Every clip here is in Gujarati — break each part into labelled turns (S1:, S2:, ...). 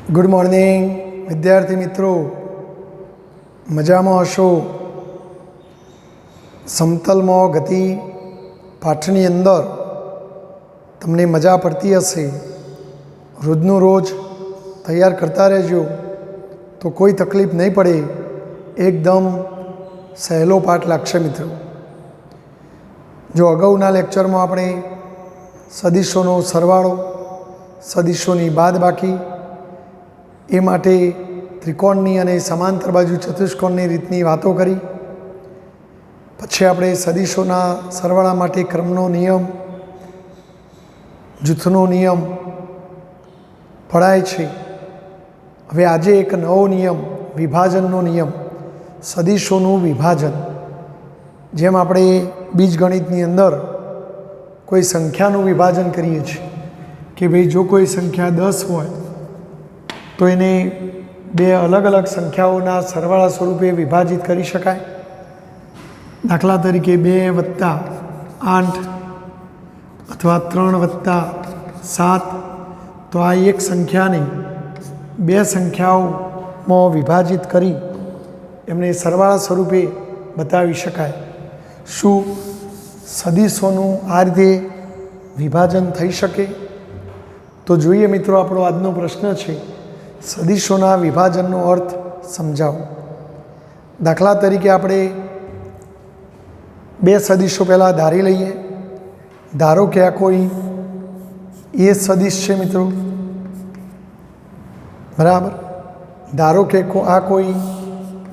S1: गुड मॉर्निंग विद्यार्थी मित्रों, मजामां हशो। समतलमां गति पाठनी अंदर तमने मजा पड़ती हशे। रोजनु रोज तैयार करता रहेजो तो कोई तकलीफ नहीं पड़े, एकदम सहेलो पाठ लागशे मित्रों। जो अगाऊना लेक्चर में आपणे सदिशोनो सरवाळो, सदिशोनी बादबाकी, ए माटे त्रिकोणनी अने समांतर बाजू चतुष्कोणनी रीतनी वातो करी। पछी आपणे सदिशोना सरवाळा माटे क्रमनो नियम, जूथनो नियम पढ़ाय छे। हवे आजे एक नवो नियम, विभाजननो नियम, सदिशोनुं विभाजन। जेम आपणे बीजगणितनी अंदर कोई संख्यानुं विभाजन करीए छीए कि भाई जो कोई संख्या 10 होय तो एने बे अलग अलग संख्याओना सरवाळा स्वरूपे विभाजित करी शकाय। दाखला तरीके 2 + 8 अथवा 3 + 7, तो आ एक संख्या ने 2 संख्याओं विभाजित करी एमने सरवाळा स्वरूपे बतावी शकाय। शू सदिशोनुं आ रीते विभाजन थई शके? तो जोईए मित्रों, आपणो आजनो प्रश्न छे सदिशोना विभाजननो अर्थ समजावो। दाखला तरीके आपणे 2 सदिशो पहला धारी लईए। धारो कि आ कोई ए सदिश है मित्रों, बराबर। धारो कि आ कोई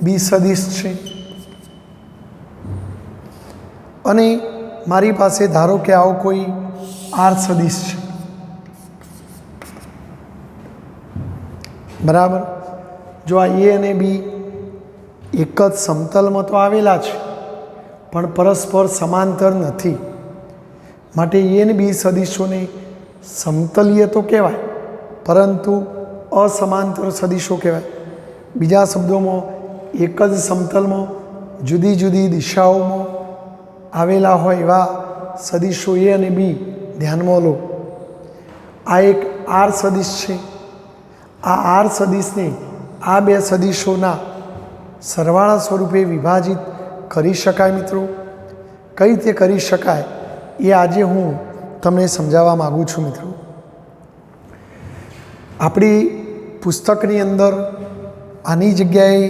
S1: बी सदिश है अने मारी पासे धारो कि आओ कोई आर सदिश है, बराबर। जो आ ए अने बी एक ज समतल में तो आवेला छे पण परस्पर समांतर नथी, माटे ए ने बी सदिशों ने समतलीय तो कहेवाय परंतु असमांतर सदिशो कहेवाय। बीजा शब्दों में एक ज समतल में जुदी जुदी दिशाओं में आवेला होय एवा सदिशो ए अने बी ध्यान में लो। आ एक आर सदिश छे। आ आर सदिश ने आ 2 सदिशोना सरवाळा स्वरूपे विभाजित करी शकाय मित्रों। कई रीते करी शकाय ए आजे हूँ तमने समजावा मागू छूँ मित्रों। आपणी पुस्तकनी अंदर आनी जग्याए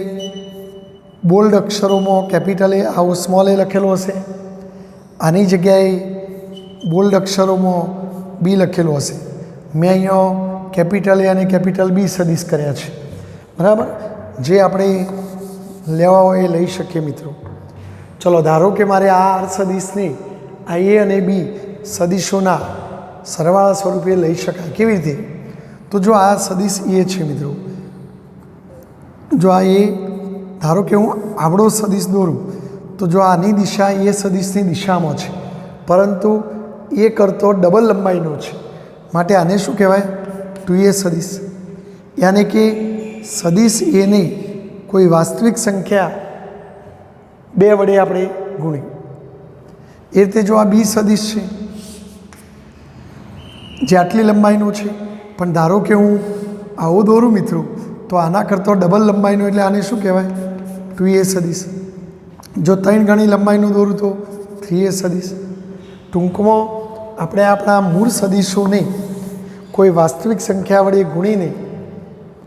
S1: बोल्ड अक्षरों में कैपिटल ए आउ स्मॉल ए लखेलो हशे, आनी जग्याए बोल्ड अक्षरों में बी लखेलो हशे। मैं अहींया कैपिटल ए अने कैपिटल बी सदिश कर्या छे, बराबर। जे आपणे लेवा होय ए लई शकीए मित्रों। चलो धारो कि मारे आ आर सदिश ने आ ए अने बी सदिशोना सरवाळा स्वरूपे लई शकाय। केवी रीते? तो जो आ सदिश ए छे मित्रों, जो आ ए धारो कि हूँ आवड़ो सदिश दोरूँ तो जो आनी दिशा ए सदिशनी दिशामां छे परंतु ए करतो डबल लंबाईनो छे, माटे आने शुं कहेवाय? 2a सदिश। यानी कि सदिश ए ने कोई वास्तविक संख्या 2 वडे आपणे गुणी। ए रीते जो आ बी सदिश छे जे आटली लंबाईनो छे पण धारो कि हूँ आवो दोरूँ मित्रों तो आना करतो डबल लंबाईनो एटले आने शुं कहेवाय? 2a सदिश। जो 3 गणी लंबाईनो दोरूँ तो 3a सदिश। टूंकमां आपणे आपणा मूळ सदिशोने कोई वास्तविक संख्या वडे गुणीने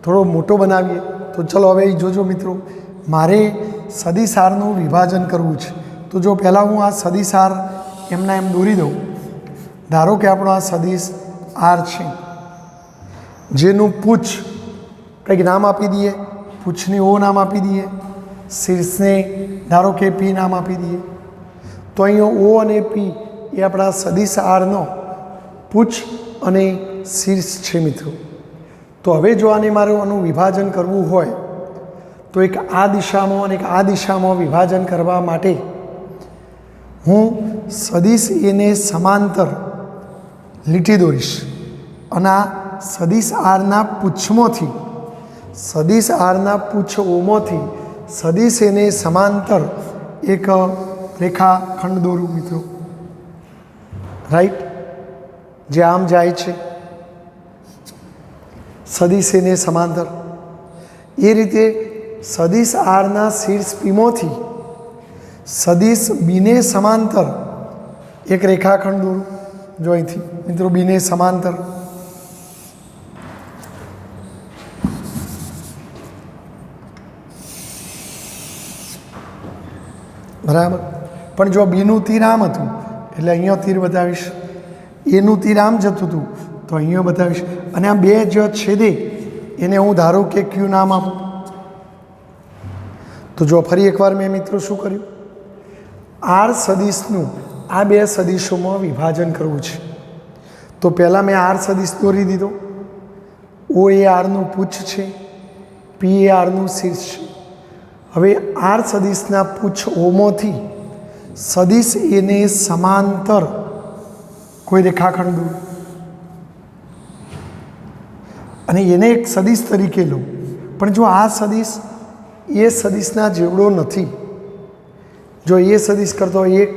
S1: थोड़ो मोटो बनावीए। तो चलो हवे जोजो मित्रों, मारे सदिश आरनुं विभाजन करवुं छे। तो जो पहला हूँ आ सदिश आर एमना एम दोरी दऊँ। धारो कि आपणो आ सदिश आर छे जेनुं पूछ कंईक नाम आपी दीए, पूछने ओ नाम आपी दीए, शीर्षने धारो कि पी नाम आपी दीए। तो अहीं ओ अने पी ए आपणा सदिश आरनो पूछ अने शीर्ष छे मित्रों। तो हवे जो आने मारे आनुं विभाजन करवुं होय तो एक आ दिशामां अने एक आ दिशामां विभाजन करवा माटे हूँ सदिश ए ने समांतर लीटी दोरीश अने आ सदिश आरना पूछमांथी, सदिश आरना पूछ ओमांथी सदिश ए ने समांतर एक रेखाखंड दोरूं मित्रों, राइट। जे आम जाय छे સદિશ એને સમાંતર. એ રીતે સદિશ આરના શીર્ષ પીમોથી સદિશ બીને સમાંતર એક રેખાખંડ દોરું. જો અહીંથી મિત્રો બીને સમાંતર, બરાબર. પણ જો બીનું તીર આમ હતું એટલે અહીંયા તીર બતાવીશ, એનું તીર આમ જતું હતું તો અહીંયા બતાવીશ, અને આ બે જ છેદે એને હું ધારો કે ક્યુ નામ આપું. તો જો ફરી એકવાર મેં મિત્રો શું કર્યું, આર સદિશનું આ બે સદિશોમાં વિભાજન કરવું છે. તો પહેલાં મેં આર સદિશ દોરી દીધો. ઓ એ આરનું પૂછ છે, પી એ આરનું શીર્ષ છે. હવે આર સદિશના પૂછ ઓમાંથી સદિશ એને સમાંતર કોઈ રેખાખંડ દોરું અને એને એક સદિશ તરીકે લઉં. પણ જો આ સદિશ એ સદિશના જેવડો નથી, જો એ સદિશ કરતો 1,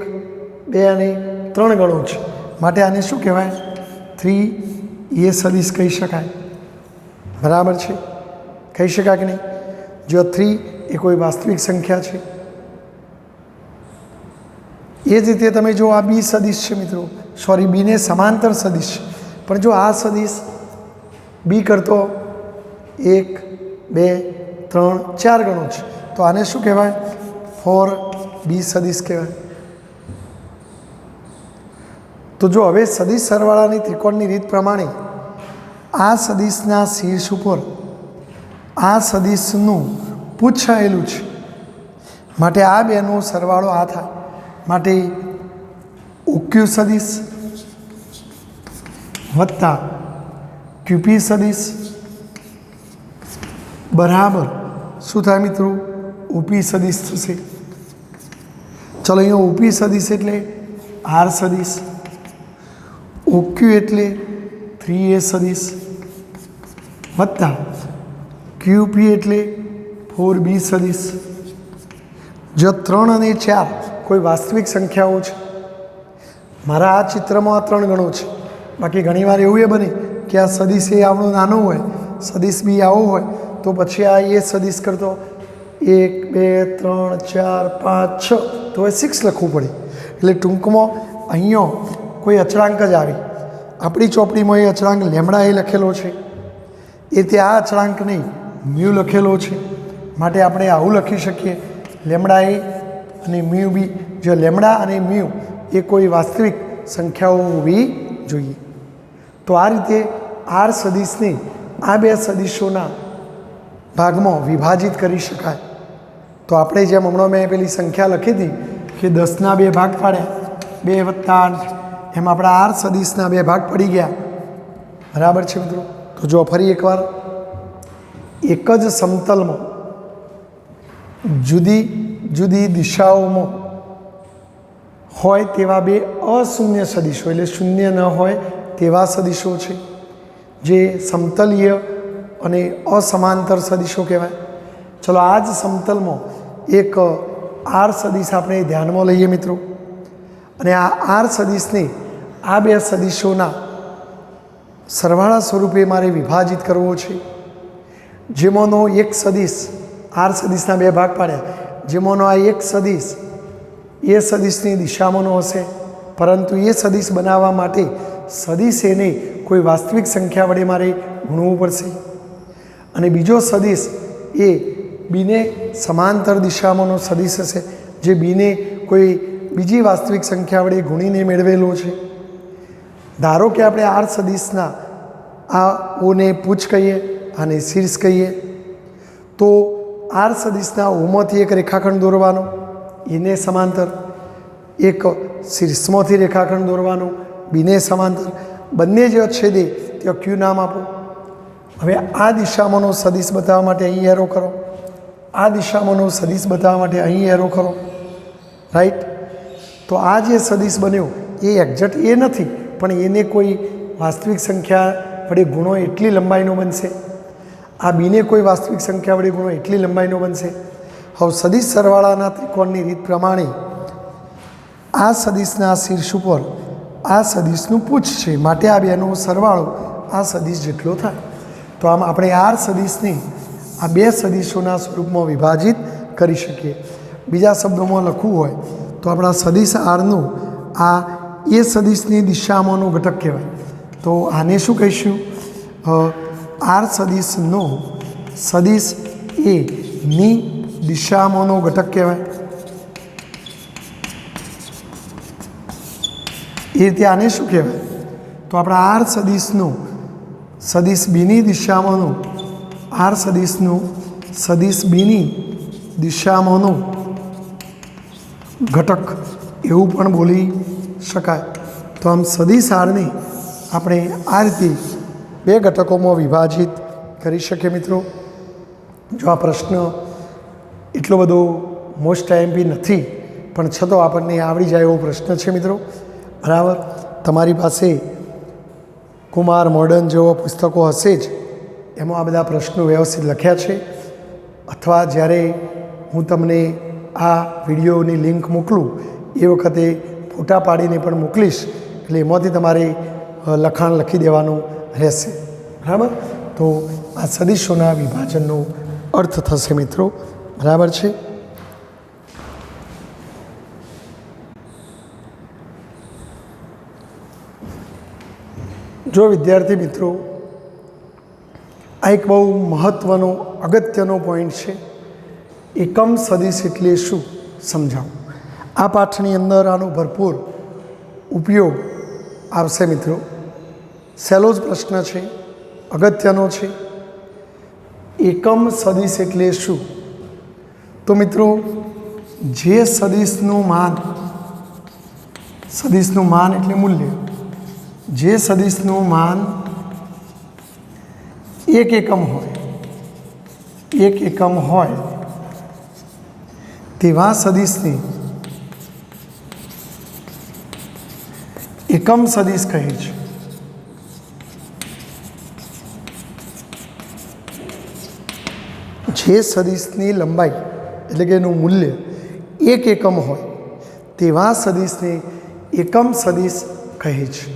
S1: 2 અને 3 ગણો છે, માટે આને શું કહેવાય, 3 એ સદિશ કહી શકાય. બરાબર છે, કહી શકાય કે નહીં. જો 3 એ કોઈ વાસ્તવિક સંખ્યા છે. એ જ રીતે તમે જો આ બી સદિશ છે મિત્રો, સોરી બીને સમાંતર સદિશ છે, પણ જો આ સદિશ બી કરતો 1, 2, 3, 4 ગણો છે, તો આને શું કહેવાય, 4 બી સદિશ કહેવાય. તો જો હવે સદિશ સરવાળાની ત્રિકોણની રીત પ્રમાણે આ સદિશના શીર્ષ ઉપર આ સદિશનું પૂછાયેલું છે, માટે આ બેનો સરવાળો આ થાય. માટે ઓક્યુ સદિશ વત્તા ક્યુપી સદિશ બરાબર શું થાય મિત્રો, ઓપી સદિશ થશે. ચલો અહીંયા ઓપી સદિશ એટલે આર સદિશ, ઓક્યુ એટલે 3a સદિશ વત્તા ક્યુપી એટલે 4b સદિશ. જો 3 અને 4 કોઈ વાસ્તવિક સંખ્યાઓ છે, મારા આ ચિત્રમાં આ 3 ગણો છે, બાકી ઘણીવાર એવું એ બને કે આ સદિશ એ આવડો નાનો હોય, સદિશ બી આવો હોય, તો પછી આ એ સદિશ કરતો 1, 2, 3, 4, 5, 6 તો એ 6 લખવું પડે. એટલે ટૂંકમાં અહીંયા કોઈ અચળાંક જ આવે. આપણી ચોપડીમાં એ અચળાંક લેમડા એ લખેલો છે, એ ત્યાં આ અચળાંક નહીં મ્યુ લખેલો છે, માટે આપણે આવું લખી શકીએ, લેમડા એ અને મ્યુ બી. જો લેમડા અને મ્યુ એ કોઈ વાસ્તવિક સંખ્યાઓ હોવી જોઈએ. તો આ રીતે આર સદિશને આ બે સદિશોના ભાગમાં વિભાજિત કરી શકાય. તો આપણે જેમ હમણાં મેં પેલી સંખ્યા લખી હતી કે 10ના 2 ભાગ પાડ્યા, 2 વત્તા 8, એમ આપણા આર સદિશના 2 ભાગ પડી ગયા. બરાબર છે મિત્રો. તો જો ફરી એકવાર, એક જ સમતલમાં જુદી જુદી દિશાઓમાં હોય તેવા 2 અશૂન્ય સદિશો, એટલે શૂન્ય ન હોય તેવા સદિશો છે, જે સમતલીય અને અસમાંતર સદિશો કહેવાય. ચલો આ જ સમતલમાં એક આર સદિશ આપણે ધ્યાનમાં લઈએ મિત્રો, અને આ આર સદિશને આ 2 સદિશોના સરવાળા સ્વરૂપે મારે વિભાજિત કરવો છે. જેમાંનો એક સદિશ, આર સદિશના 2 ભાગ પાડ્યા, જેમાંનો આ એક સદિશ એ સદિશની દિશામાંનો હશે, પરંતુ એ સદિશ બનાવવા માટે સદિશ એને કોઈ વાસ્તવિક સંખ્યા વડે મારે ગુણવું પડશે. અને બીજો સદિશ એ બીને સમાંતર દિશામાંનો સદિશ હશે, જે બીને કોઈ બીજી વાસ્તવિક સંખ્યા વડે ગુણીને મેળવેલો છે. ધારો કે આપણે આર સદિશના આ ઓને પૂછ કહીએ અને શીર્ષ કહીએ, તો આર સદિશના ઓમાંથી એક રેખાખંડ દોરવાનો એને સમાંતર, એક શીર્ષમાંથી રેખાખંડ દોરવાનો બીને સમાંતર, બંને જે છેદે ત્યાં ક્યુ નામ આપો. હવે આ દિશામાંનો સદિશ બતાવવા માટે અહીં એરો કરો, આ દિશામાંનો સદિશ બતાવવા માટે અહીં એરો કરો. રાઈટ. તો આ જે સદિશ બન્યો એ એક્ઝેક્ટ એ નથી, પણ એને કોઈ વાસ્તવિક સંખ્યા વડે ગુણો એટલી લંબાઈનો બનશે. આ બીને કોઈ વાસ્તવિક સંખ્યા વડે ગુણો એટલી લંબાઈનો બનશે. હવે સદિશ સરવાળાના ત્રિકોણની રીત પ્રમાણે આ સદિશના શીર્ષ ઉપર આ સદિશનું પૂછ છે, માટે આ બેનો સરવાળો આ સદિશ જેટલો થાય. તો આમ આપણે આર સદિશને આ બે સદિશોના સ્વરૂપમાં વિભાજિત કરી શકીએ. બીજા શબ્દોમાં લખવું હોય તો આપણા સદિશ આરનું આ એ સદિશની દિશામાંનો ઘટક કહેવાય. તો આને શું કહીશું? આર સદિશનો સદિશ એ ની દિશામાંનો ઘટક કહેવાય. એ રીતે આને શું કહેવાય? તો આપણા આર સદિશનો સદિશ બીની દિશામાંનો આર સદિશનું સદિશ બીની દિશામાંનો ઘટક એવું પણ બોલી શકાય. તો આમ સદિશ આરને આપણે આ રીતે બે ઘટકોમાં વિભાજિત કરી શકીએ. મિત્રો, જો આ પ્રશ્ન એટલો બધો મોસ્ટ આઈએમપી નથી, પણ છતાં આપણને આવડી જાય એવો પ્રશ્ન છે. મિત્રો, બરાબર, તમારી પાસે કુમાર મોડર્ન જેવા પુસ્તકો હશે જ, એમાં આ બધા પ્રશ્નો વ્યવસ્થિત લખ્યા છે. અથવા જ્યારે હું તમને આ વિડીયોની લિંક મોકલું એ વખતે ફોટા પાડીને પણ મોકલીશ, એટલે એમાંથી તમારે લખાણ લખી દેવાનું રહેશે. બરાબર, તો આ સદિશોના વિભાજનનો અર્થ થશે. મિત્રો, બરાબર છે. જો વિદ્યાર્થી મિત્રો, આ એક બહુ મહત્ત્વનો અગત્યનો પોઈન્ટ છે. એકમ સદિશ એટલે શું સમજાવું. આ પાઠની અંદર આનો ભરપૂર ઉપયોગ આવશે. મિત્રો, સહેલો જ પ્રશ્ન છે, અગત્યનો છે. એકમ સદિશ એટલે શું? તો મિત્રો, જે સદિશનું માન એટલે મૂલ્ય, જે સદિશનું માન એક એકમ હોય તેવા સદિશને એકમ સદિશ કહે છે. જે સદિશની લંબાઈ એટલે કે એનું મૂલ્ય એક એકમ હોય તેવા સદિશને એકમ સદિશ કહે છે.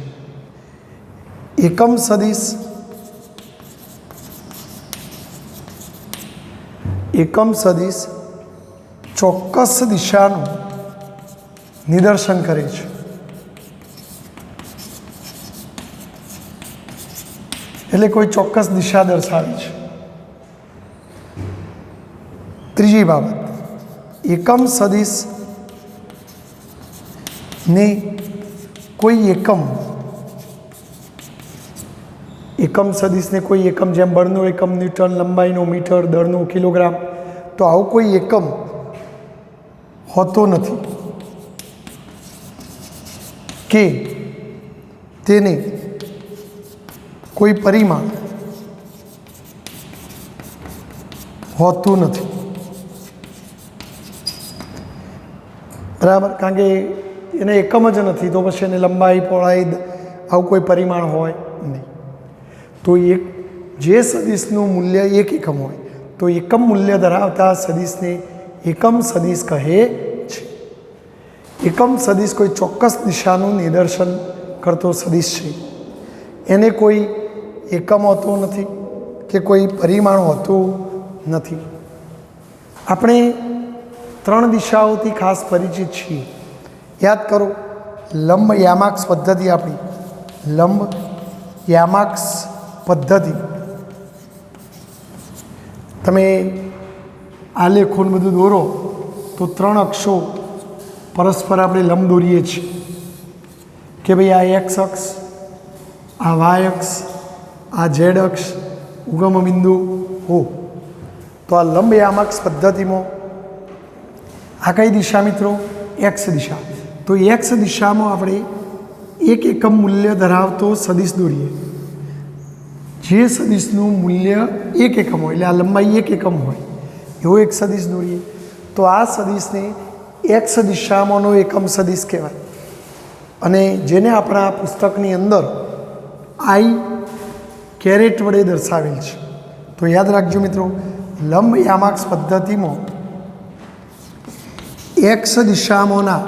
S1: એકમ સદિશ ચોક્કસ દિશાનું નિદર્શન કરે છે. એટલે કોઈ ચોક્કસ દિશા દર્શાવે છે. ત્રીજી બાબત, એકમ સદિશ ને કોઈ એકમ સદિશને કોઈ એકમ, જેમ બળનો એકમ ન્યૂટન, લંબાઈનો મીટર, દળનો કિલોગ્રામ, તો આવું કોઈ એકમ હોતો નથી કે તેને કોઈ પરિમાણ હોતું નથી. બરાબર, કારણ કે એને એકમ જ નથી, તો પછી એને લંબાઈ, પહોળાઈ, આવું કોઈ પરિમાણ હોય નહીં. તો જે સદિશનું મૂલ્ય એક એકમ હોય તો એકમ મૂલ્ય ધરાવતા સદિશને એકમ સદિશ કહે છે. એકમ સદિશ કોઈ ચોક્કસ દિશાનું નિદર્શન કરતો સદિશ છે. એને કોઈ એકમ હોતો નથી કે કોઈ પરિમાણ હોતું નથી. આપણે ત્રણ દિશાઓથી ખાસ પરિચિત છીએ. યાદ કરો, લંબ યામાક્ષ પદ્ધતિ, આપણી લંબ યામાક્ષ પદ્ધતિ. તમે આલેખોને બધું દોરો તો ત્રણ અક્ષો પરસ્પર આપણે લંબ દોરીએ છીએ કે ભાઈ આ એક્સ અક્ષ, આ વાય અક્ષ, આ ઝેડ અક્ષ, ઉગમ બિંદુ હો. તો આ લંબ યામાક્ષ પદ્ધતિમાં આ કઈ દિશા મિત્રો? એક્સ દિશા. તો એક્સ દિશામાં આપણે એક એકમ મૂલ્ય ધરાવતો સદિશ દોરીએ. જે સદિશનું મૂલ્ય એક એકમ હોય, એટલે આ લંબાઈ એક એકમ હોય એવો એક સદિશ દોરીએ. તો આ સદિશને એક્સ દિશામાંનો એકમ સદિશ કહેવાય. અને જેને આપણા પુસ્તકની અંદર આઈ કેરેટ વડે દર્શાવેલ છે. તો યાદ રાખજો મિત્રો, લંબ યામાક્ષ પદ્ધતિમાં એક્સ દિશામાંના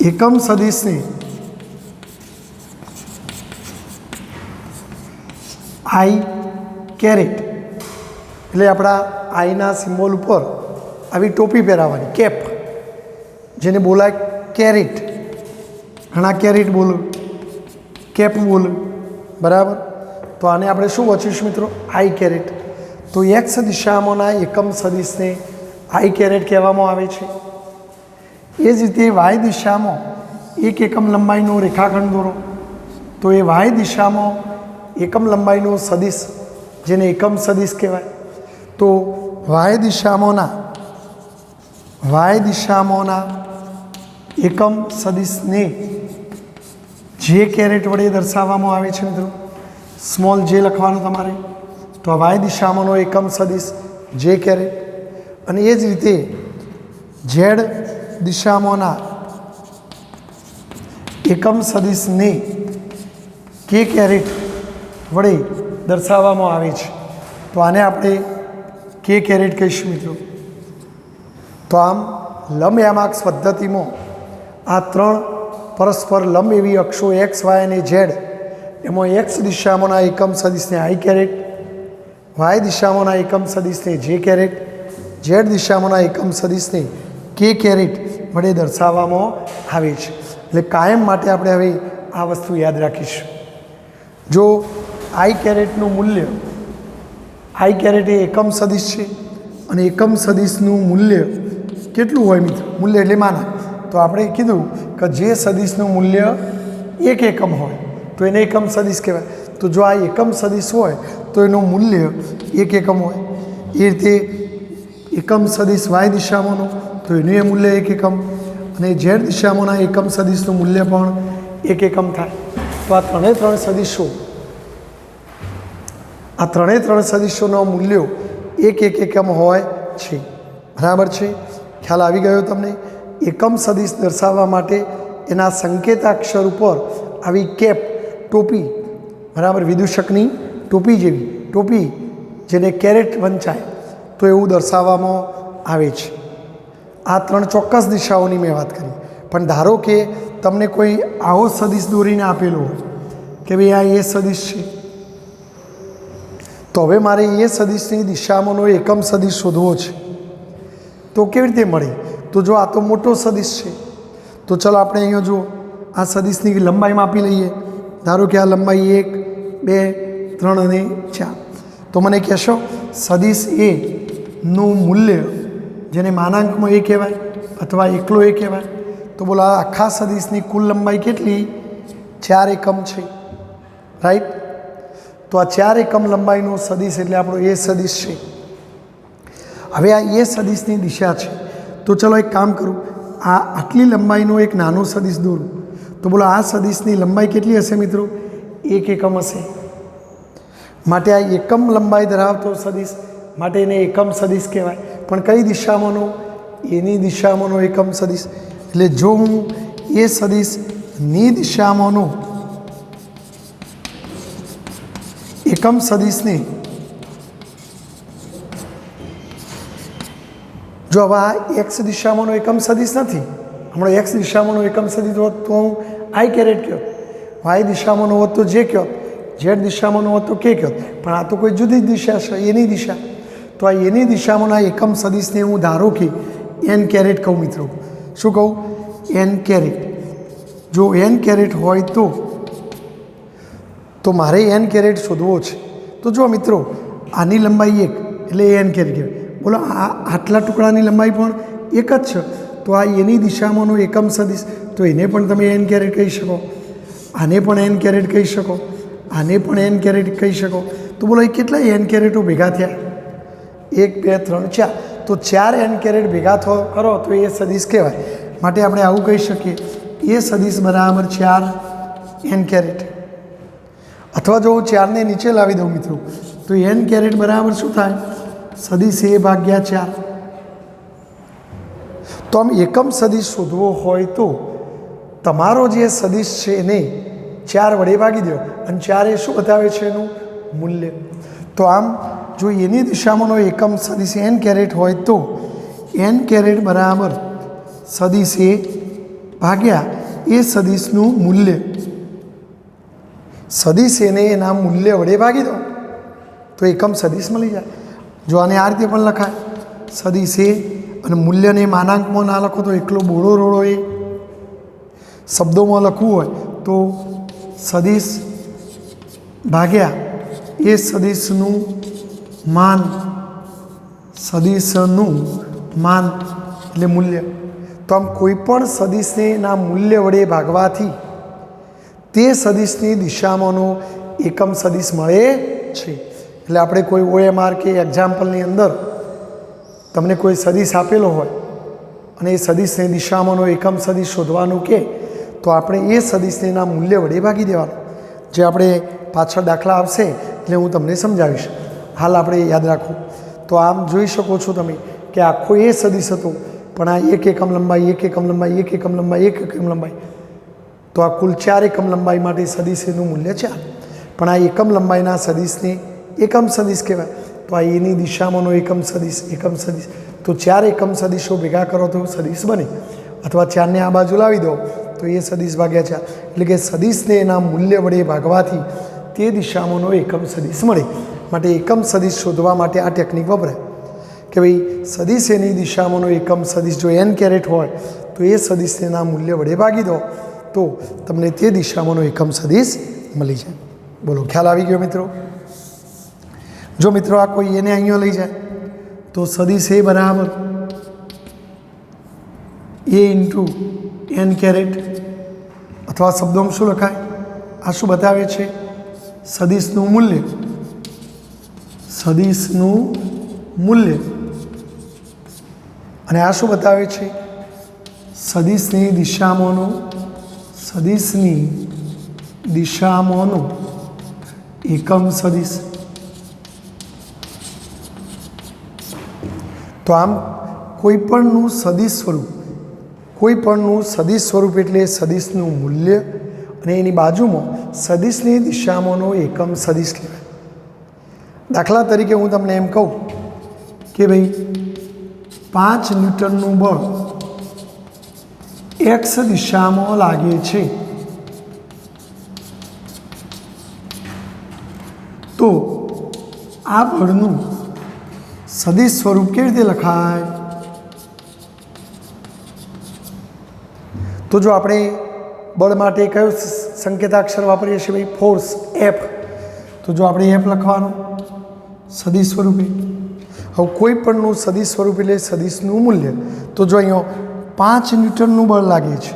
S1: એકમ સદિશને આઈ કેરેટ એટલે આપણા આઈના સિમ્બોલ ઉપર આવી ટોપી પહેરાવવાની, કેપ, જેને બોલાય કેરેટ. ઘણા કેરેટ બોલો, કેપ બોલો, બરાબર. તો આને આપણે શું વાંચીશું મિત્રો? આઈ કેરેટ. તો એક્સ દિશામાંના એકમ સદિશને આઈ કેરેટ કહેવામાં આવે છે. એ જ રીતે વાય દિશામાં એક એકમ લંબાઈનો રેખાખંડ દોરો. તો એ વાય દિશામાં એકમ લંબાઈનો સદિશ, જેને એકમ સદિશ કહેવાય. તો વાય દિશામાંના એકમ સદિશને જે કેરેટ વડે દર્શાવવામાં આવે છે મિત્રો, સ્મોલ જે લખવાનું તમારે. તો આ વાય દિશામાંનો એકમ સદિશ જે કેરેટ. અને એ જ રીતે ઝેડ દિશામાંના એકમ સદિશને કે કેરેટ વડે દર્શાવવામાં આવે છે. તો આને આપણે કે કેરેટ કહીશું મિત્રો. તો આમ લંબ યામાક્ષ પદ્ધતિમાં આ ત્રણ પરસ્પર લંબ એવી અક્ષો એક્સ, વાય અને ઝેડ, એમાં એક્સ દિશામાંના એકમ સદિશને આઈ કેરેટ, વાય દિશામાંના એકમ સદિશને જે કેરેટ, ઝેડ દિશામાંના એકમ સદિશને કે કેરેટ વડે દર્શાવવામાં આવે છે. એટલે કાયમ માટે આપણે હવે આ વસ્તુ યાદ રાખીશું. જો આઈ કેરેટનું મૂલ્ય, આઈ કેરેટ એ એકમ સદિશ છે અને એકમ સદિશનું મૂલ્ય કેટલું હોય મિત્રો? મૂલ્ય એટલે માના. તો આપણે કીધું કે જે સદિશનું મૂલ્ય એક એકમ હોય તો એને એકમ સદિશ કહેવાય. તો જો આ એકમ સદિશ હોય તો એનું મૂલ્ય એક એકમ હોય. એ રીતે એકમ સદિશ વાય દિશામાંનું, તો એનું એ મૂલ્ય એક એકમ, અને ઝેડ દિશામાંના એકમ સદિશનું મૂલ્ય પણ એક એકમ થાય. તો આ ત્રણે ત્રણ સદિશોના મૂલ્યો એક એકમ હોય છે. બરાબર છે? ખ્યાલ આવી ગયો તમને? એકમ સદિશ દર્શાવવા માટે એના સંકેતાક્ષર ઉપર આવી કેપ, ટોપી, બરાબર, વિદૂષકની ટોપી જેવી ટોપી, જેને કેરેટ વંચાય, તો એવું દર્શાવવામાં આવે છે. આ ત્રણ ચોક્કસ દિશાઓની મેં વાત કરી. પણ ધારો કે તમને કોઈ આવો સદિશ દોરીને આપેલો હોય કે ભાઈ આ એ સદિશ છે, તો હવે મારે એ સદિશની દિશામાંનો એકમ સદિશ શોધવો છે. તો કેવી રીતે મળે? તો જો આ તો મોટો સદિશ છે, તો ચલો આપણે અહીંયા જુઓ, આ સદિશની લંબાઈ માપી લઈએ. ધારો કે આ લંબાઈ 1, 2, 3 અને 4. તો મને કહેશો સદિશ એ નું મૂલ્ય, જેને માનાંકમાં એ કહેવાય અથવા એકલો એ કહેવાય, તો બોલો આ આખા સદિશની કુલ લંબાઈ કેટલી? 4 એકમ છે, રાઈટ? તો આ 4 એકમ લંબાઈનો સદિશ એટલે આપણો એ સદિશ છે. હવે આ એ સદિશની દિશા છે. તો ચલો એક કામ કરું, આ આટલી લંબાઈનો એક નાનો સદિશ દોરું. તો બોલો આ સદિશની લંબાઈ કેટલી હશે મિત્રો? 1 એકમ હશે. માટે આ એકમ લંબાઈ ધરાવતો સદિશ, માટે એને એકમ સદિશ કહેવાય. પણ કઈ દિશામાંનો? એની દિશામાંનો એકમ સદિશ. એટલે જો હું એ સદિશની દિશામાંનો એકમ સદિશને, જો હવે આ એક્સ દિશામાંનો એકમ સદિશ નથી, હમણાં એક્સ દિશામાંનો એકમ સદિશ હોત તો હું આઈ કેરેટ કહો, વાય દિશામાંનો હોત તો જે કહો, ઝેડ દિશામાંનો હોત તો કે કહો. પણ આ તો કોઈ જુદી જ દિશા છે, એની દિશા. તો આ એની દિશામાંના એકમ સદિશને હું ધારો કે એન કેરેટ કહું મિત્રો. શું કહું? N carat. જો એન કેરેટ હોય તો મારે એન કેરેટ શોધવો છે. તો જો મિત્રો આની લંબાઈ 1 એટલે એન કેરેટ કહેવાય. બોલો આટલા ટુકડાની લંબાઈ પણ એક જ છે, તો આ એની દિશામાંનો એકમ સદિશ, તો એને પણ તમે એન કેરેટ કહી શકો, આને પણ એન કેરેટ કહી શકો, આને પણ એન કેરેટ કહી શકો. તો બોલો એ કેટલા એન કેરેટો ભેગા થયા? 1, 2, 3, 4. તો 4 એન કેરેટ ભેગા કરો તો એ સદિશ કહેવાય. માટે આપણે આવું કહી શકીએ, એ સદિશ બરાબર 4 એન કેરેટ. અથવા જો હું 4ને નીચે લાવી દઉં મિત્રો, તો એન કેરેટ બરાબર શું થાય? સદિશ એ ભાગ્યા 4. તો આમ એકમ સદિશ શોધવો હોય તો તમારો જે સદિશ છે એને 4 વડે ભાગી દો, અને 4 એ શું બતાવે છે? એનું મૂલ્ય. તો આમ જો એની દિશામાંનો એકમ સદિશ એન કેરેટ હોય તો એન કેરેટ બરાબર સદિશ એ ભાગ્યા એ સદિશનું મૂલ્ય. સદિશ એને એના મૂલ્ય વડે ભાગી દો तो एकम सदिश मळी जाए। जो आने आ रीते पण लखाय सदिश ए अने मूल्यने मानांकमां ना लखो तो एकलो बोळो रोळो ए। शब्दों लखवू होय तो सदिश भाग्या ए सदिशનું मान, सदिशનું मान એટલે મૂલ્ય। तो आम कोईपण सदिशने ना मूल्य वडे भागवाथी ते सदिशनी दिशामांनो एकम सदिश मळे छे। એટલે આપણે કોઈ OMR કે એક્ઝામ્પલની અંદર તમને કોઈ સદિશ આપેલો હોય અને એ સદિશની દિશામાંનો એકમ સદિશ શોધવાનું કે તો આપણે એ સદિશને એના મૂલ્ય વડે ભાગી દેવાનું। જે આપણે પાછળ દાખલા આવશે એટલે હું તમને સમજાવીશ, હાલ આપણે યાદ રાખો। તો આમ જોઈ શકો છો તમે કે આખો એ સદિશ હતો પણ આ એક એકમ લંબાઈ, એક એકમ લંબાઈ, એક એકમ લંબાઈ, એક એકમ લંબાઈ, તો આ કુલ 4 એકમ લંબાઈ માટે સદિશ એનું મૂલ્ય 4। પણ આ એકમ લંબાઈના સદિશને एकम सदिश कहवाय। तो आ एनी दिशामांनो एकम सदिश, एकम सदिश, तो 4 एकम सदिशो भेगा करो तो सदिश बने, अथवा 4 ने आ बाजू लावी दो तो ये सदिश भाग्या 4। એટલે કે સદિશને એના મૂલ્ય વડે ભાગવાથી તે દિશામાંનો એકમ સદિશ મળે। માટે એકમ સદિશ શોધવા માટે આ ટેકનિક વપરાય કે ભાઈ સદિશ એની દિશામાંનો એકમ સદિશ જો n કેરેટ હોય તો એ સદિશને એના મૂલ્ય વડે ભાગી દો તો તમને તે દિશામાંનો એકમ સદિશ મળી જાય। બોલો, ખ્યાલ આવી ગયો મિત્રો? जो मित्रों आ कोई एने अहींया लई जाए तो सदिश ए बराबर ए इंटू n कैरेट, अथवा शब्दों में शू लखाय आ शू बतावे छे सदिशनु मूल्य, सदिशनु मूल्य, अने आ शू बतावे छे सदिशनी दिशामांनो, सदिशनी दिशामांनो एकम सदिश। तो आम कोईपणનું सदिश स्वरूप, कोईपणનું सदिश स्वरूप एटले सदिशનું मूल्य અને એની બાજુમાં સદિશની દિશામાંનો એકમ સદિશ કહેવાય। દાખલા તરીકે હું તમને એમ કહું કે ભાઈ 5 ન્યૂટનનું બળ x દિશામાં લાગે છે, તો આ બળનું सदिश स्वरूप के रीते लखाय? तो जो आपणे बल माटे कयो संकेताक्षर वापरीए छीए भाई फोर्स एफ, तो जो आपणे एफ लखवानो सदिश स्वरूपे। हवे कोईपणનું सदिश स्वरूप એટલે સદિશનું મૂલ્ય। તો જો અહીંયા 5 ન્યૂટનનું બળ લાગે છે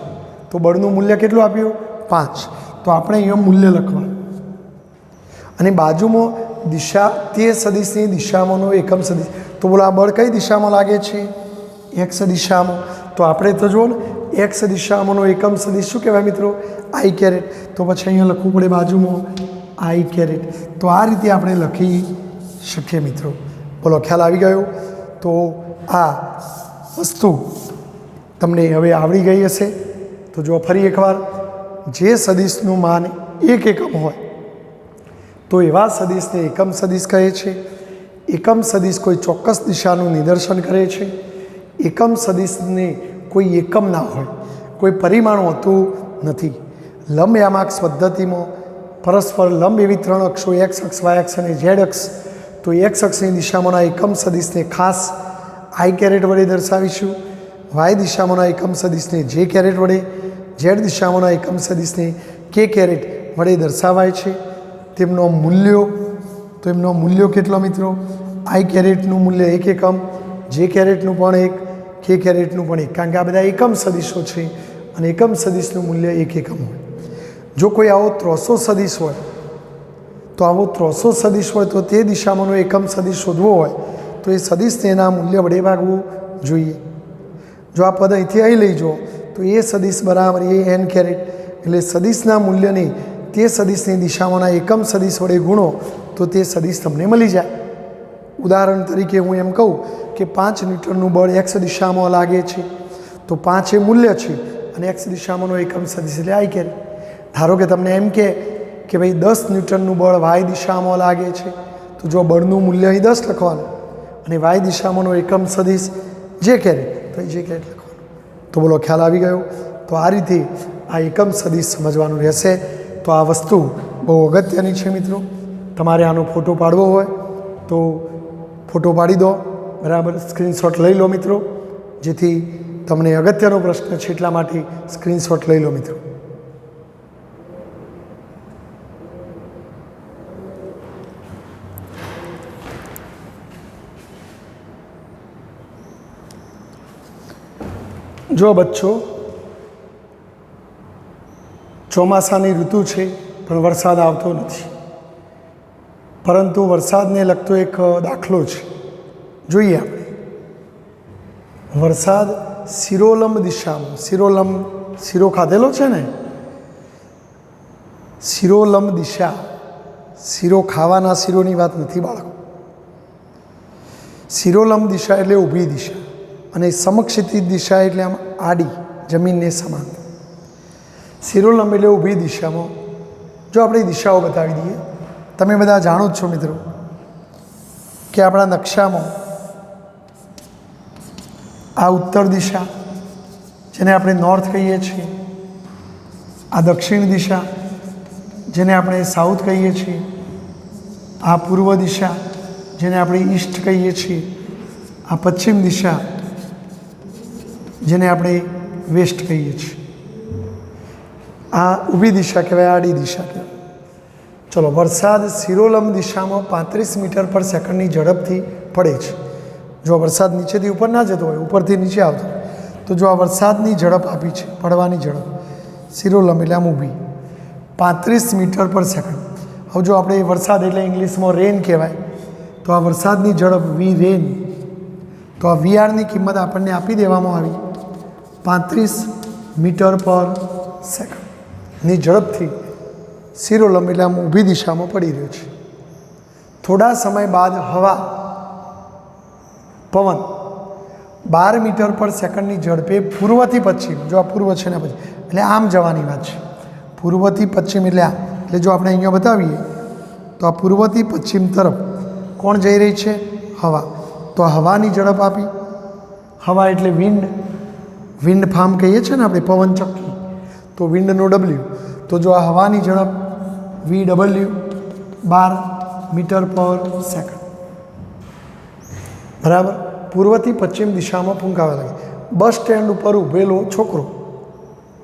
S1: તો બળનું મૂલ્ય કેટલું આપ્યું? 5। તો આપણે અહીંયા મૂલ્ય લખવાનું અને બાજુમાં दिशा ते सदिशनी दिशामांनो एकम सदिश। तो बोलो आ बळ कई दिशामां लागे छे? एक्स दिशामां। तो आपणे तो जो एक्स दिशामांनो एकम सदिश शुं कहेवाय मित्रों? आई कैरेट। तो पछी अहींया लखवुं पड़े बाजुमां आई कैरेट। तो आ रीते आपणे लखी शकीए मित्रों। बोलो, ख्याल आवी गयो? तो आ वस्तु तमने हवे आवड़ी गई हशे। तो जो फरी एकवार जे सदिशनुं मान एक एकम होय तो एवा सदिशने एकम सदिश कहे छे। एकम सदिश कोई चौक्कस दिशानुं निदर्शन करे छे। एकम सदिशने कोई एकम ना होय, कोई परिमाण होतुं नथी। लंब यामाक्स पद्धतिमां परस्पर लंब एवी 3 अक्षो एक्स अक्ष, वाय अक्ष अने झेड अक्ष। तो एक्स अक्षनी दिशामांना एकम सदिशने खास आई कैरेट वडे दर्शावीशुं, वाय दिशामांना एकम सदिशने जे कैरेट वडे, झेड दिशामांना एकम सदिशने के कैरेट वडे दर्शावाय छे। तेमनो मूल्यो, तो एमनो मूल्यो केटलो मित्रों? आई कैरेटનું મૂલ્ય 1 એકમ, जे कैरेटનું પણ 1, के कैरेटનું પણ 1, कारण के आ बधा एकम सदिशो छे અને એકમ સદિશનું મૂલ્ય 1 એકમ હોય। જો કોઈ આવો ત્રોસો સદિશ હોય તો આવો ત્રોસો સદિશ હોય તો તે દિશામાંનો એકમ સદિશ શોધવો હોય તો એ સદિશને એના મૂલ્ય વડે ભાગવું જોઈએ। જો આ પદ અહીંથી અહીં લઈ જાઓ તો એ સદિશ બરાબર એ n कैरेट, એટલે સદિશના મૂલ્યને તે સદિશની દિશામાંના એકમ સદિશ વડે ગુણો તો તે સદિશ તમને મળી જાય। ઉદાહરણ તરીકે હું એમ કહું કે 5 ન્યૂટનનું બળ x દિશામાં લાગે છે તો 5 એ મૂલ્ય છે અને x દિશામાંનો એકમ સદિશ એટલે i कैरेट। ધારો કે તમને એમ કે ભાઈ 10 ન્યૂટનનું બળ y દિશામાં લાગે છે તો જો બળનું મૂલ્ય અહીં 10 લખવાનું અને y દિશામાંનો એકમ સદિશ j कैरेट, તો j कैरेट લખવાનું। તો બોલો, ખ્યાલ આવી ગયો? તો આ રીતે આ એકમ સદિશ સમજવાનું રહેશે। तो आ वस्तु बहु अगत्यनी है मित्रों। तमारे आनो फोटो पाड़वो होय તો ફોટો પાડી દો, બરાબર, સ્ક્રીનશોટ લઈ લો મિત્રો, જેથી તમને અગત્યનો પ્રશ્ન છે એટલા માટે સ્ક્રીનશોટ લઈ લો મિત્રો. જો બચ્ચો, ચોમાસાની ઋતુ છે પણ વરસાદ આવતો નથી, પરંતુ વરસાદને લગતો એક દાખલો છે. જોઈએ આપણે. વરસાદ શિરોલંબ દિશામાં, શિરોલંબ, શીરો ખાધેલો છે ને, શિરોલંબ દિશા, શીરો ખાવાના શીરોની વાત નથી બાળકો. શિરોલંબ દિશા એટલે ઊભી દિશા, અને સમક્ષિતિજ દિશા એટલે આમ આડી, જમીનને સમાંતર. શિરોલંબ એટલે ઊભી દિશામાં. જો આપણે દિશાઓ બતાવી દઈએ, તમે બધા જાણો જ છો મિત્રો કે આપણા નકશામાં આ ઉત્તર દિશા, જેને આપણે નોર્થ કહીએ છીએ, આ દક્ષિણ દિશા, જેને આપણે સાઉથ કહીએ છીએ, આ પૂર્વ દિશા, જેને આપણે ઈસ્ટ કહીએ છીએ, આ પશ્ચિમ દિશા, જેને આપણે વેસ્ટ કહીએ છીએ. આ ઊભી દિશા કહેવાય, આડી દિશા કહેવાય. ચલો, વરસાદ શિરોલંબ દિશામાં 35 મીટર પર સેકન્ડની ઝડપથી પડે છે. જો વરસાદ નીચેથી ઉપર ના જતો હોય, ઉપરથી નીચે આવતો હોય, તો જો આ વરસાદની ઝડપ આપી છે, પડવાની ઝડપ, શિરોલંબ એટલે આમ ઊભી, 35 મીટર પર સેકન્ડ. હવે જો આપણે વરસાદ એટલે ઇંગ્લિશમાં રેન કહેવાય, તો આ વરસાદની ઝડપ વી રેન, તો આ વીઆરની કિંમત આપણને આપી દેવામાં આવી 35 મીટર પર સેકન્ડની ઝડપથી શિરોલંબ એટલે આમ ઊભી દિશામાં પડી રહ્યો છે. થોડા સમય બાદ હવા, પવન 12 મીટર પર સેકન્ડની ઝડપે પૂર્વથી પશ્ચિમ, જો આ પૂર્વ છે ને પછી એટલે આમ જવાની વાત છે, પૂર્વથી પશ્ચિમ એટલે આ, એટલે જો આપણે અહીંયા બતાવીએ તો આ પૂર્વથી પશ્ચિમ તરફ કોણ જઈ રહી છે? હવા. તો હવાની ઝડપ આપી, હવા એટલે વિન્ડ, વિન્ડ ફાર્મ કહીએ છીએ ને આપણે, પવન ચક્કી, તો વિન્ડનો ડબલ્યુ, તો જો આ હવાની ઝડપ વી ડબલ્યુ 12 મીટર પર સેકન્ડ, બરાબર, પૂર્વથી પશ્ચિમ દિશામાં ફૂંકાવા લાગે. બસ સ્ટેન્ડ ઉપર ઊભેલો છોકરો,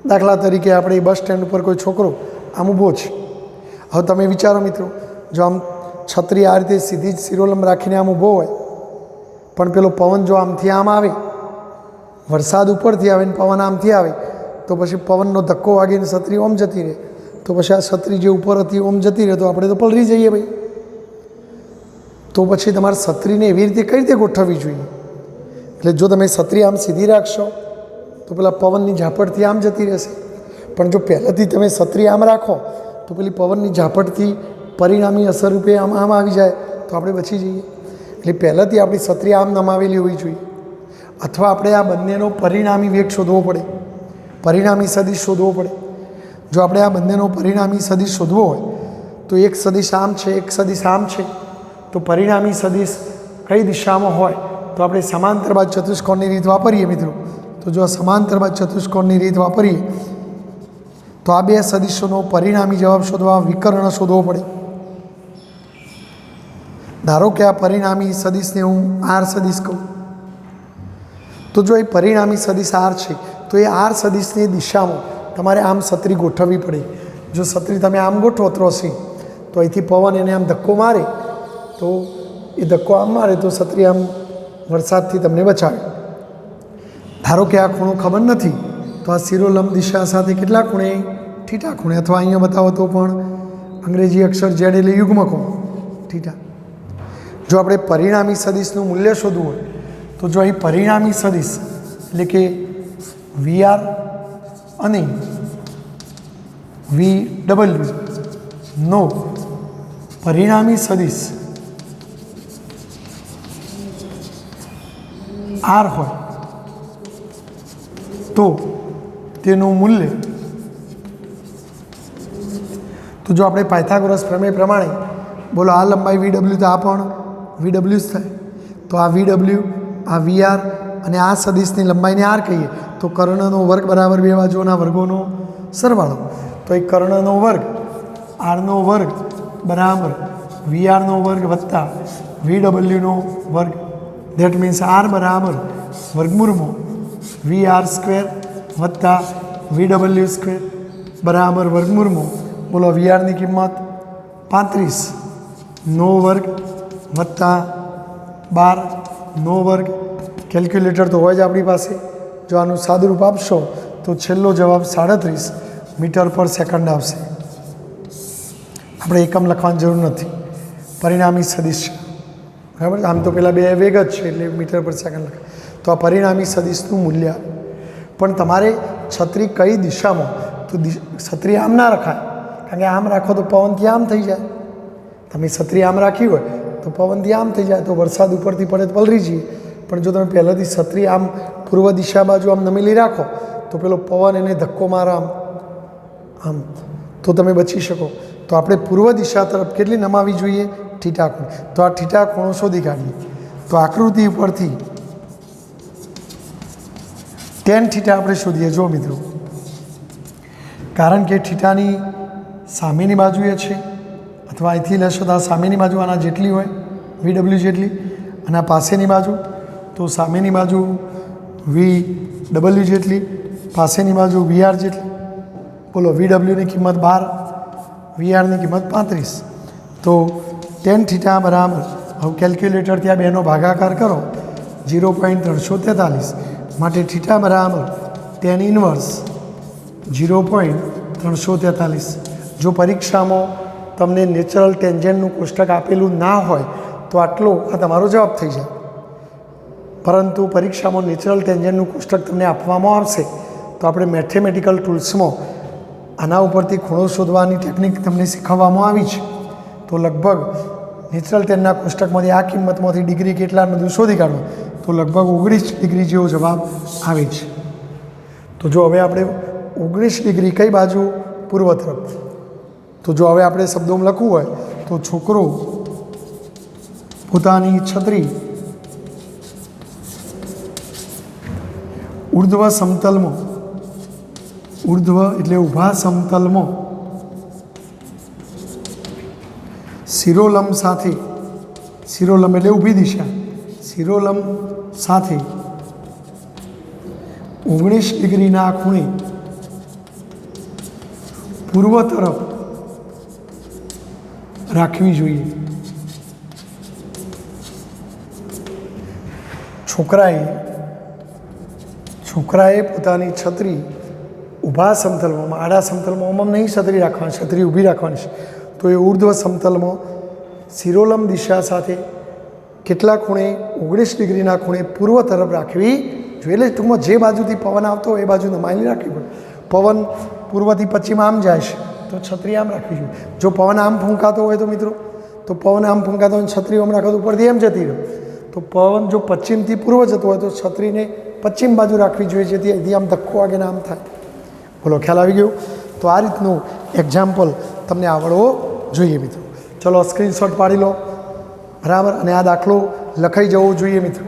S1: દાખલા તરીકે આપણે બસ સ્ટેન્ડ ઉપર કોઈ છોકરો આમ ઊભો છે. હવે તમે વિચારો મિત્રો, જો આમ છત્રી આ રીતે સીધી જ શિરોલંબ રાખીને આમ ઊભો હોય, પણ પેલો પવન જો આમથી આમ આવે, વરસાદ ઉપરથી આવે ને પવન આમથી આવે, તો પછી પવનનો ધક્કો વાગીને છત્રી ઓમ જતી રહે, તો પછી આ છત્રી જે ઉપર હતી ઓમ જતી રહે, તો આપણે તો પલળી જઈએ ભાઈ. તો પછી તમારે છત્રીને એવી રીતે કઈ રીતે ગોઠવવી જોઈએ? એટલે જો તમે છત્રી આમ સીધી રાખશો તો પેલા પવનની ઝાપટથી આમ જતી રહેશે, પણ જો પહેલાંથી તમે છત્રી આમ રાખો તો પેલી પવનની ઝાપટથી પરિણામી અસર રૂપે આમ આમ આવી જાય, તો આપણે બચી જઈએ. એટલે પહેલાંથી આપણી છત્રી આમ નમાવેલી હોવી જોઈએ, અથવા આપણે આ બંનેનો પરિણામી વેગ શોધવો પડે, પરિણામી સદિશ શોધવો પડે. જો આપણે આ બંનેનો પરિણામી સદિશ શોધવો હોય તો એક સદિશ આમ છે, એક સદિશ આમ છે, તો પરિણામી સદિશ કઈ દિશામાં હોય તો આપણે સમાંતર બાદ ચતુષ્કોણની રીત વાપરીએ મિત્રો. તો જો સમાંતર બાદ ચતુષ્કોણની રીત વાપરીએ તો આ બે સદિશોનો પરિણામી જવાબ શોધવા વિકર્ણ શોધવો પડે. ધારો કે આ પરિણામી સદિશને હું આર સદિશ કહું, તો જો એ પરિણામી સદિશ આર છે તો એ આર સદિશની દિશામાં તમારે આમ છત્રી ગોઠવવી પડે. જો છત્રી તમે આમ ગોઠવો ત્રોસી, તો અહીંથી પવન એને આમ ધક્કો મારે, તો એ ધક્કો આમ મારે તો છત્રી આમ વરસાદથી તમને બચાવે. ધારો કે આ ખૂણો ખબર નથી, તો આ શિરોલંબ દિશા સાથે કેટલા ખૂણે? થીટા ખૂણે, અથવા અહીંયા બતાવો તો પણ અંગ્રેજી અક્ષર ઝેડ એટલે યુગ્મ કોણ, થીટા. જો આપણે પરિણામી સદિશનું મૂલ્ય શોધવું હોય તો જો અહીં પરિણામી સદિશ એટલે કે વીઆર અને વી ડબલ્યુ નો પરિણામી સદિશ આર હોય તો તેનું મૂલ્ય, તો જો આપણે પાયથાગોરસ પ્રમેય પ્રમાણે બોલો આ લંબાઈ વી ડબલ્યુ, તો આ પણ વી ડબલ્યુ જ થાય. તો આ વી ડબલ્યુ, આ વી આર અને આ સદિશની લંબાઈને આર કહીએ તો કર્ણનો વર્ગ બરાબર બે બાજુઓના વર્ગોનો સરવાળો. તો એ કર્ણનો વર્ગ આરનો વર્ગ બરાબર વી આરનો વર્ગ વત્તા VWનો વર્ગ, દેટ મીન્સ આર બરાબર વર્ગમૂળમાં VR² વત્તા VW² બરાબર વર્ગમૂળમાં બોલો VRની કિંમત 35 નો વર્ગ વત્તા 12 નો વર્ગ. કેલ્ક્યુલેટર તો હોય જ આપણી પાસે. જો આનું સાદુરૂપ આપશો તો છેલ્લો જવાબ 37 મીટર પર સેકન્ડ આવશે. આપણે એકમ લખવાની જરૂર નથી, પરિણામી સદિશ છે બરાબર. આમ તો પેલા બે વેગ જ છે એટલે મીટર પર સેકન્ડ લખાય. તો આ પરિણામી સદિશનું મૂલ્ય. પણ તમારે છત્રી કઈ દિશામાં, તો છત્રી આમ ના રખાય, કારણ કે આમ રાખો તો પવનથી આમ થઈ જાય. તમે છત્રી આમ રાખી હોય તો પવનથી આમ થઈ જાય, તો વરસાદ ઉપરથી પડે તો પલળી જઈએ. પણ જો તમે પહેલાંથી છત્રી આમ પૂર્વ દિશા બાજુ આમ નમેલી રાખો તો પેલો પવન એને ધક્કો મારે આમ તો તમે બચી શકો. તો આપણે પૂર્વ દિશા તરફ કેટલી નમાવી જોઈએ? થીટા ખૂણો. તો આ થીટા ખૂણો શોધી કાઢીએ. તો આકૃતિ ઉપરથી tan થીટા આપણે શોધીએ. જો મિત્રો, કારણ કે થીટાની સામેની બાજુએ છે, અથવા અહીંથી લેશો તો આ સામેની બાજુ આના જેટલી હોય VW જેટલી, અને આ પાસેની બાજુ તો સામેની બાજુ VW જેટલી, પાસેની બાજુ VR જેટલી. બોલો VWની કિંમત 12, VRની કિંમત 35. તો tan થીટા બરાબર, હવે કેલ્ક્યુલેટરથી આ બેનો ભાગાકાર કરો 0.343. માટે થીટા બરાબર tan ઇન્વર્સ 0.343. જો પરીક્ષામાં તમને નેચરલ ટેન્જન્ટનું કોષ્ટક આપેલું ના હોય તો આટલો આ તમારો જવાબ થઈ જાય. પરંતુ પરીક્ષામાં નેચરલ ટેન્જન્ટનું કોષ્ટક તમને આપવામાં આવશે તો આપણે મેથેમેટિકલ ટૂલ્સમાં આના ઉપરથી ખૂણો શોધવાની ટેકનિક તમને શીખવવામાં આવી છે. તો લગભગ નેચરલ ટેનના કોષ્ટકમાંથી આ કિંમતમાંથી ડિગ્રી કેટલા બધું શોધી કાઢવું તો લગભગ 19 ડિગ્રી જેવો જવાબ આવે છે. તો જો હવે આપણે 19 ડિગ્રી કઈ બાજુ? પૂર્વ તરફ. તો જો હવે આપણે શબ્દોમાં લખવું હોય તો છોકરો પોતાની છત્રી ઉર્ધ્વ સમતલમાં, ઉર્ધ્વ એટલે ઊભા સમતલમાં શિરોલંબ સાથે, શિરોલંબ એટલે ઊભી દિશા, શિરોલંબ સાથે 19 ડિગ્રીના ખૂણે પૂર્વ તરફ રાખવી જોઈએ. છોકરાએ પોતાની છત્રી ઊભા સમતલમાં, આડા સમતલમાં ઓમ નહીં છત્રી રાખવાની, છત્રી ઊભી રાખવાની છે. તો એ ઉર્ધ્વ સમતલમાં શિરોલંબ દિશા સાથે કેટલા ખૂણે? 19 ડિગ્રીના ખૂણે પૂર્વ તરફ રાખવી જોઈએ. એટલે ટૂંકમાં જે બાજુથી પવન આવતો હોય એ બાજુ નમાયેલી રાખવી પડે. પવન પૂર્વથી પશ્ચિમ આમ જાય છે તો છત્રી આમ રાખવી જોઈએ. જો પવન આમ ફૂંકાતો હોય તો મિત્રો, તો પવન આમ ફૂંકાતો હોય છત્રી આમ રાખો તો ઉપરથી એમ જતી રહે. તો પવન જો પશ્ચિમથી પૂર્વ જતો હોય તો છત્રીને પશ્ચિમ બાજુ રાખવી જોઈએ, જેથી અહીંથી આમ ધક્કો વાગે આમ થાય. બોલો, ખ્યાલ આવી ગયો? તો આ રીતનું એક્ઝામ્પલ તમને આવડવો જોઈએ મિત્રો. ચલો સ્ક્રીનશોટ પાડી લો બરાબર. અને આ દાખલો લખાઈ જવો જોઈએ મિત્રો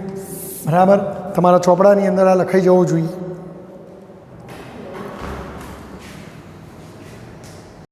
S1: બરાબર. તમારા ચોપડાની અંદર આ લખાઈ જવો જોઈએ.